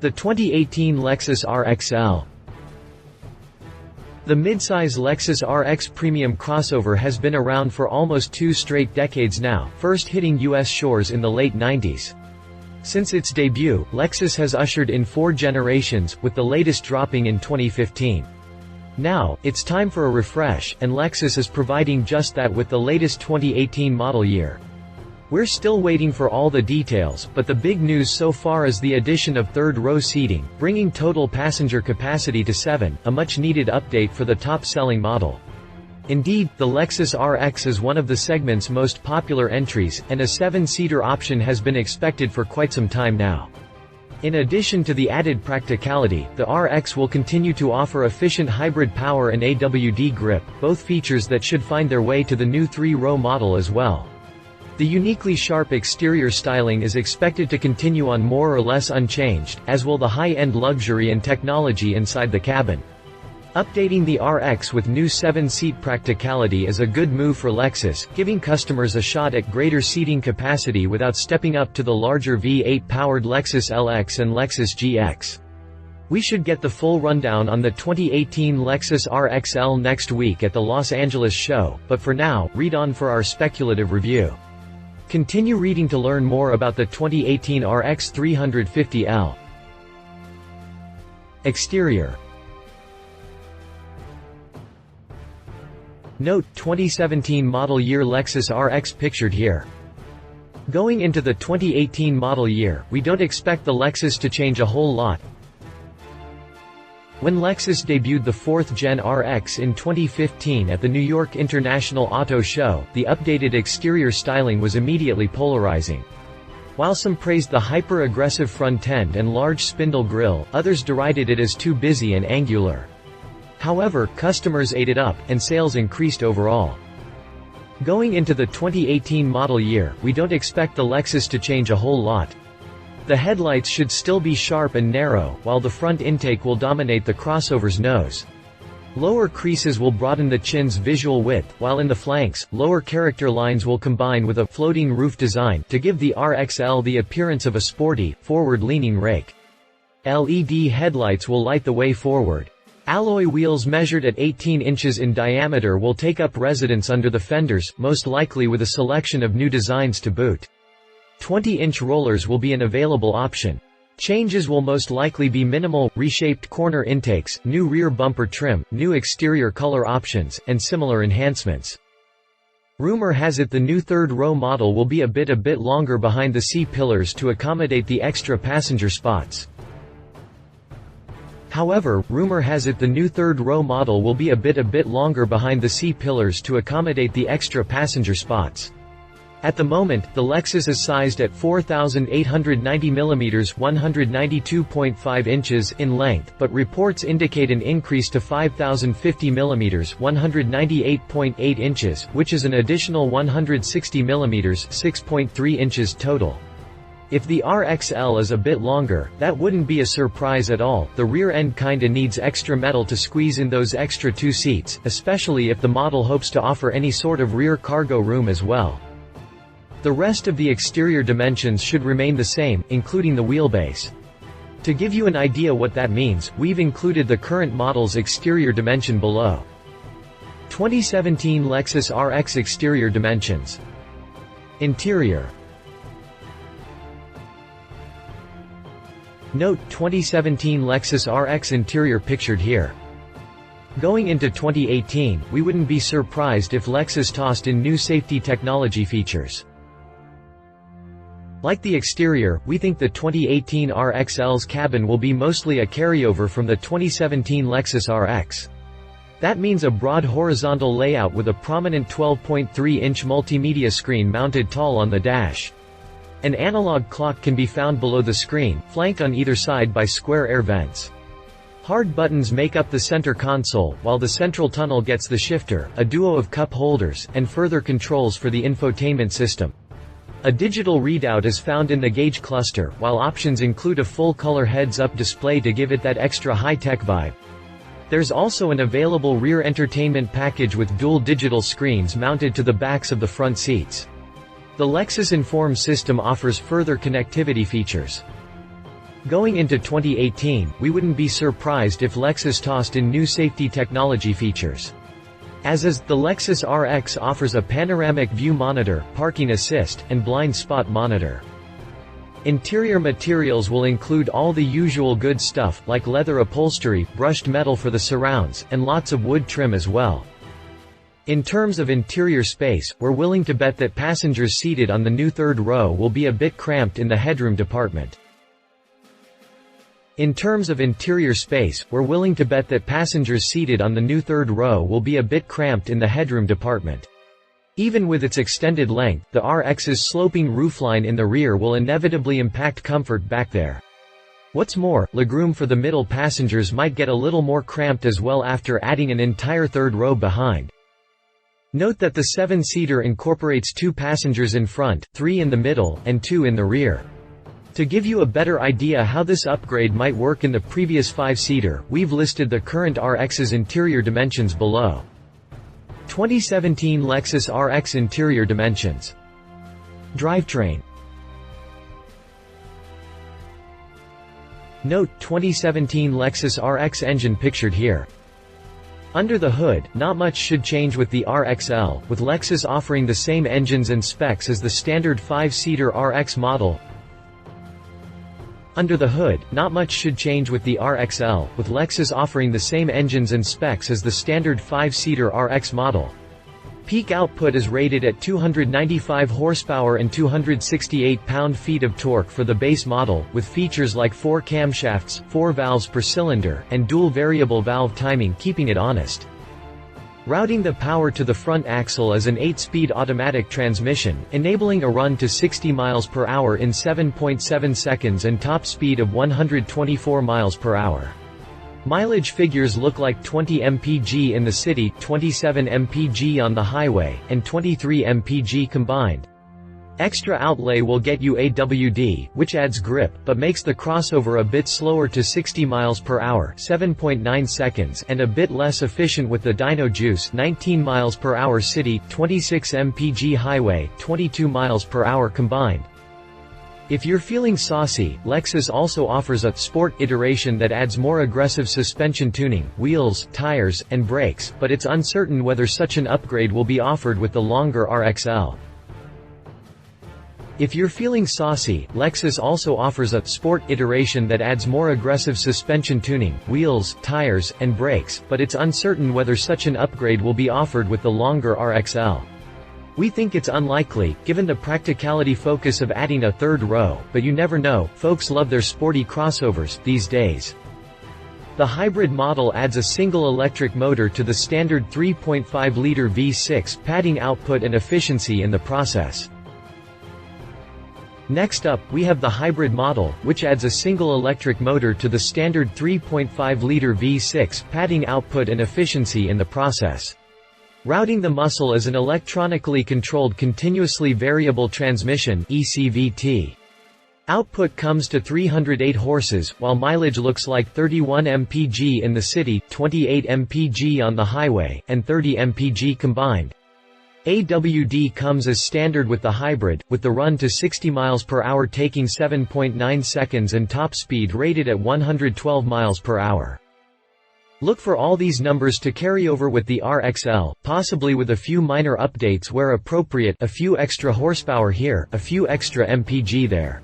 The 2018 Lexus RXL. The midsize Lexus RX premium crossover has been around for almost 2 straight decades now, first hitting U.S. shores in the late 90s. Since its debut, Lexus has ushered in 4 generations, with the latest dropping in 2015. Now, it's time for a refresh, and Lexus is providing just that with the latest 2018 model year. We're still waiting for all the details, but the big news so far is the addition of third-row seating, bringing total passenger capacity to 7, a much-needed update for the top-selling model. Indeed, the Lexus RX is one of the segment's most popular entries, and a 7-seater option has been expected for quite some time now. In addition to the added practicality, the RX will continue to offer efficient hybrid power and AWD grip, both features that should find their way to the new 3-row model as well. The uniquely sharp exterior styling is expected to continue on more or less unchanged, as will the high-end luxury and technology inside the cabin. Updating the RX with new 7-seat practicality is a good move for Lexus, giving customers a shot at greater seating capacity without stepping up to the larger V8-powered Lexus LX and Lexus GX. We should get the full rundown on the 2018 Lexus RXL next week at the Los Angeles show, but for now, read on for our speculative review. Continue reading to learn more about the 2018 RX 350L. Exterior. Note: 2017 model year Lexus RX pictured here. Going into the 2018 model year, we don't expect the Lexus to change a whole lot. When Lexus debuted the 4th Gen RX in 2015 at the New York International Auto Show, the updated exterior styling was immediately polarizing. While some praised the hyper-aggressive front end and large spindle grille, others derided it as too busy and angular. However, customers ate it up, and sales increased overall. Going into the 2018 model year, we don't expect the Lexus to change a whole lot. The headlights should still be sharp and narrow, while the front intake will dominate the crossover's nose. Lower creases will broaden the chin's visual width, while in the flanks, lower character lines will combine with a floating roof design to give the RXL the appearance of a sporty, forward-leaning rake. LED headlights will light the way forward. Alloy wheels measured at 18 inches in diameter will take up residence under the fenders, most likely with a selection of new designs to boot. 20-inch rollers will be an available option. Changes will most likely be minimal: reshaped corner intakes, new rear bumper trim, new exterior color options, and similar enhancements. Rumor has it the new third-row model will be a bit longer behind the C-pillars to accommodate the extra passenger spots. However, rumor has it the new third-row model will be a bit longer behind the C-pillars to accommodate the extra passenger spots. At the moment, the Lexus is sized at 4,890 mm (192.5 inches) in length, but reports indicate an increase to 5,050 mm (198.8 inches), which is an additional 160 mm (6.3 inches) total. If the RXL is a bit longer, that wouldn't be a surprise at all. The rear end kinda needs extra metal to squeeze in those extra 2 seats, especially if the model hopes to offer any sort of rear cargo room as well. The rest of the exterior dimensions should remain the same, including the wheelbase. To give you an idea what that means, we've included the current model's exterior dimension below. 2017 Lexus RX exterior dimensions. Interior. Note: 2017 Lexus RX interior pictured here. Going into 2018, we wouldn't be surprised if Lexus tossed in new safety technology features. Like the exterior, we think the 2018 RXL's cabin will be mostly a carryover from the 2017 Lexus RX. That means a broad horizontal layout with a prominent 12.3-inch multimedia screen mounted tall on the dash. An analog clock can be found below the screen, flanked on either side by square air vents. Hard buttons make up the center console, while the central tunnel gets the shifter, a duo of cup holders, and further controls for the infotainment system. A digital readout is found in the gauge cluster, while options include a full-color heads-up display to give it that extra high-tech vibe. There's also an available rear entertainment package with dual digital screens mounted to the backs of the front seats. The Lexus Inform system offers further connectivity features. Going into 2018, we wouldn't be surprised if Lexus tossed in new safety technology features. As is, the Lexus RX offers a panoramic view monitor, parking assist, and blind spot monitor. Interior materials will include all the usual good stuff, like leather upholstery, brushed metal for the surrounds, and lots of wood trim as well. In terms of interior space, we're willing to bet that passengers seated on the new third row will be a bit cramped in the headroom department. In terms of interior space, we're willing to bet that passengers seated on the new third row will be a bit cramped in the headroom department. Even with its extended length, the RX's sloping roofline in the rear will inevitably impact comfort back there. What's more, legroom for the middle passengers might get a little more cramped as well after adding an entire third row behind. Note that the 7-seater incorporates 2 passengers in front, 3 in the middle, and 2 in the rear. To give you a better idea how this upgrade might work in the previous 5-seater, we've listed the current RX's interior dimensions below. 2017 Lexus RX interior dimensions. Drivetrain. Note: 2017 Lexus RX engine pictured here. Under the hood, not much should change with the RXL, with Lexus offering the same engines and specs as the standard 5-seater RX model. Under the hood, not much should change with the RXL, with Lexus offering the same engines and specs as the standard 5-seater RX model. Peak output is rated at 295 horsepower and 268 pound-feet of torque for the base model, with features like 4 camshafts, 4 valves per cylinder, and dual variable valve timing keeping it honest. Routing the power to the front axle is an 8-speed automatic transmission, enabling a run to 60 miles per hour in 7.7 seconds and top speed of 124 miles per hour. Mileage figures look like 20 mpg in the city, 27 mpg on the highway, and 23 mpg combined. Extra outlay will get you AWD, which adds grip, but makes the crossover a bit slower to 60 miles per hour, 7.9 seconds, and a bit less efficient with the dyno juice, 19 miles per hour city, 26 mpg highway, 22 miles per hour combined. If you're feeling saucy, Lexus also offers a sport iteration that adds more aggressive suspension tuning, wheels, tires, and brakes, but it's uncertain whether such an upgrade will be offered with the longer RXL. If you're feeling saucy, Lexus also offers a sport iteration that adds more aggressive suspension tuning, wheels, tires, and brakes, but it's uncertain whether such an upgrade will be offered with the longer RXL. We think it's unlikely, given the practicality focus of adding a third row, but you never know, folks love their sporty crossovers these days. The hybrid model adds a single electric motor to the standard 3.5-liter V6, padding output and efficiency in the process. Next up, we have the hybrid model, which adds a single electric motor to the standard 3.5-liter V6, padding output and efficiency in the process. Routing the muscle is an electronically controlled continuously variable transmission (ECVT). Output comes to 308 horses, while mileage looks like 31 mpg in the city, 28 mpg on the highway, and 30 mpg combined. AWD comes as standard with the hybrid, with the run to 60 miles per hour taking 7.9 seconds and top speed rated at 112 miles per hour. Look for all these numbers to carry over with the RXL, possibly with a few minor updates where appropriate, a few extra horsepower here, a few extra mpg there.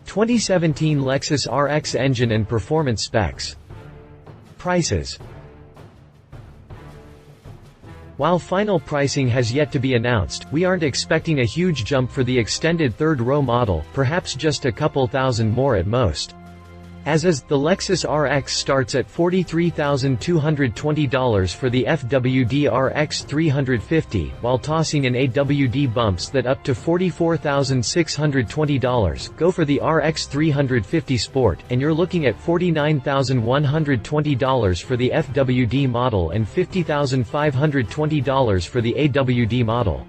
2017 Lexus RX engine and performance specs. Prices. While final pricing has yet to be announced, we aren't expecting a huge jump for the extended third-row model, perhaps just a couple thousand more at most. As is, the Lexus RX starts at $43,220 for the FWD RX 350, while tossing in AWD bumps that up to $44,620. Go for the RX 350 Sport, and you're looking at $49,120 for the FWD model and $50,520 for the AWD model.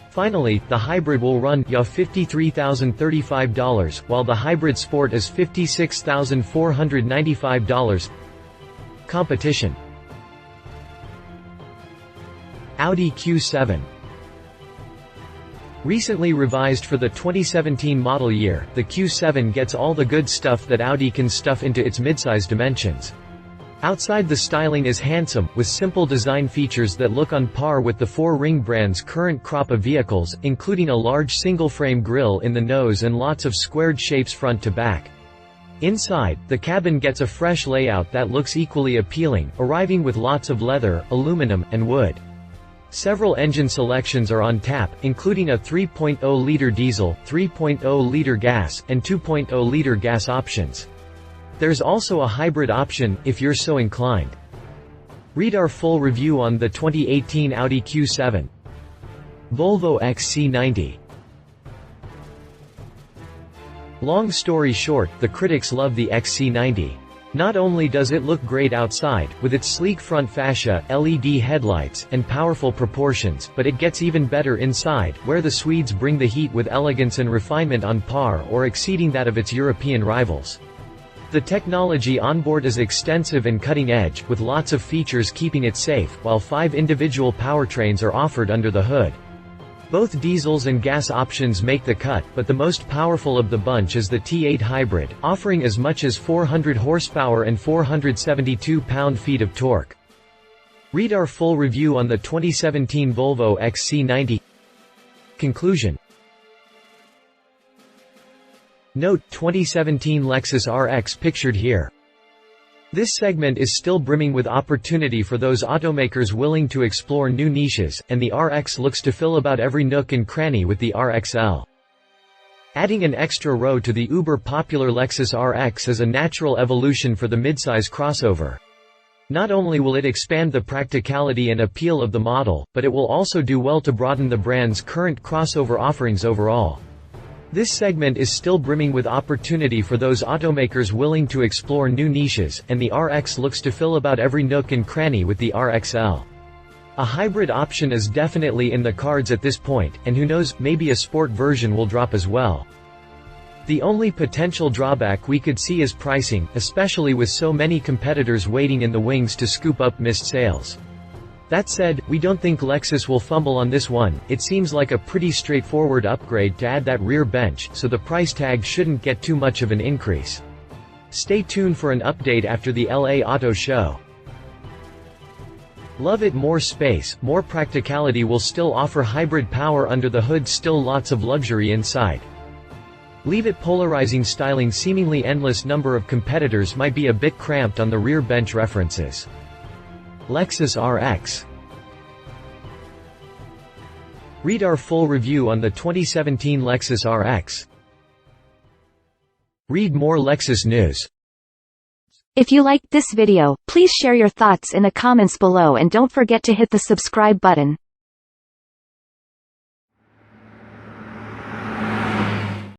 Finally, the hybrid will run ya $53,035, while the hybrid Sport is $56,495. Competition. Audi Q7. Recently revised for the 2017 model year, the Q7 gets all the good stuff that Audi can stuff into its midsize dimensions. Outside, the styling is handsome, with simple design features that look on par with the four-ring brand's current crop of vehicles, including a large single-frame grille in the nose and lots of squared shapes front to back. Inside, the cabin gets a fresh layout that looks equally appealing, arriving with lots of leather, aluminum, and wood. Several engine selections are on tap, including a 3.0-liter diesel, 3.0-liter gas, and 2.0-liter gas options. There's also a hybrid option, if you're so inclined. Read our full review on the 2018 Audi Q7. Volvo XC90. Long story short, the critics love the XC90. Not only does it look great outside, with its sleek front fascia, LED headlights, and powerful proportions, but it gets even better inside, where the Swedes bring the heat with elegance and refinement on par or exceeding that of its European rivals. The technology onboard is extensive and cutting-edge, with lots of features keeping it safe, while 5 individual powertrains are offered under the hood. Both diesels and gas options make the cut, but the most powerful of the bunch is the T8 hybrid, offering as much as 400 horsepower and 472 pound-feet of torque. Read our full review on the 2017 Volvo XC90. Conclusion. Note: 2017 Lexus RX pictured here. This segment is still brimming with opportunity for those automakers willing to explore new niches, and the RX looks to fill about every nook and cranny with the RXL. Adding an extra row to the uber-popular Lexus RX is a natural evolution for the midsize crossover. Not only will it expand the practicality and appeal of the model, but it will also do well to broaden the brand's current crossover offerings overall. This segment is still brimming with opportunity for those automakers willing to explore new niches, and the RX looks to fill about every nook and cranny with the RXL. A hybrid option is definitely in the cards at this point, and who knows, maybe a sport version will drop as well. The only potential drawback we could see is pricing, especially with so many competitors waiting in the wings to scoop up missed sales. That said, we don't think Lexus will fumble on this one. It seems like a pretty straightforward upgrade to add that rear bench, so the price tag shouldn't get too much of an increase. Stay tuned for an update after the LA Auto Show. Love it. More space, more practicality will still offer hybrid power under the hood, still lots of luxury inside. Leave it. Polarizing styling. Seemingly endless number of competitors might be a bit cramped on the rear bench references. Lexus RX. Read our full review on the 2017 Lexus RX. Read more Lexus news. If you liked this video, please share your thoughts in the comments below and don't forget to hit the subscribe button.